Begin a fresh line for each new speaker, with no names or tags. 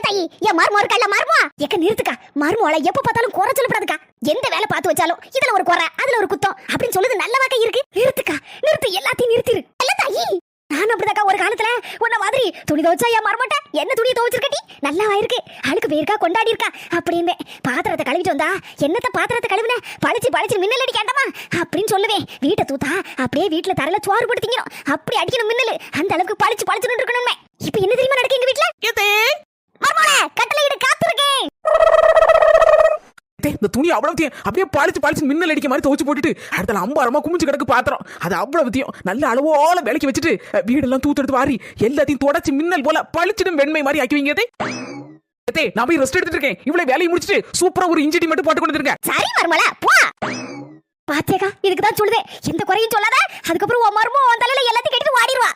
தாயி என் மர்மம் இருக்கல்ல மர்மம் எக்க நிறுத்துக்கா மர்மோல எப்ப பார்த்தாலும் குறை சொல்லப்படாதுக்கா எந்த வேலை பார்த்து வச்சாலும் இதுல ஒரு குறை அதுல ஒரு குத்தம் அப்படின்னு சொல்லுது நல்ல வாக்கா இருக்கு நிறுத்துக்கா நிறுத்து எல்லாத்தையும் நிறுத்திரு அல்ல தாயி நான் அப்படிதாக்கா ஒரு காலத்துல உன்ன மாதிரி துணி துவைச்சா என் மர்மட்ட என்ன துணியை துவைச்சிருக்கட்டி நல்லா இருக்கு ஆளுக்கு பேருக்கா கொண்டாடி இருக்கா அப்படின்னு பாத்திரத்தை கழுவிட்டு வந்தா என்னத்த பாத்திரத்தை கழுவின பளிச்சு பளிச்சு மின்னல் அடிக்காண்டமா அப்படின்னு சொல்லுவேன் வீட்டை தூத்தா அப்படியே வீட்டுல தரையில சோறு போட்டு திங்கணும் அப்படி அடிக்கணும் மின்னல் அந்த அளவுக்கு பளிச்சு பளிச்சுன்னு இருக்கணுமே இப்ப என்ன தெரியுமா நடக்கு எங்க வீட்டுல மர்மோல கட்டளை இடு காத்துருக்கேன்
இந்த துணி அவ்வளவுத்தையும் அப்படியே பாலிச்சு மின்னல் அடிக்க மாதிரி துவச்சு போட்டுட்டு அடுத்த அம்பாரமா குமிச்சு கிடக்கு பாத்திரம் அது அவ்வளவுத்தையும் நல்ல அளவோல விலைக்கு வச்சுட்டு வீடெல்லாம் தூத்தெடுத்து வாரி எல்லாத்தையும் தொடச்சு மின்னல் போல பளிச்சிடும் வெண்மை மாதிரி ஆக்குவீங்க நான் போய் ரெஸ்ட் எடுத்துட்டு இருக்கேன் இவ்வளவு வேலையை முடிச்சிட்டு சூப்பரா ஒரு இன்ஜிடி மட்டும் போட்டு கொண்டு இருக்கேன்
சரி மர்மோல போ பாத்தியக்கா இதுக்கு தான் சொல்லுதே எந்த குறையும் சொல்லாத அதுக்கப்புறம் உன் மர்மம் உன் தலையில எல்லாத்தையும் கட்டிட்டு வாடிடுவா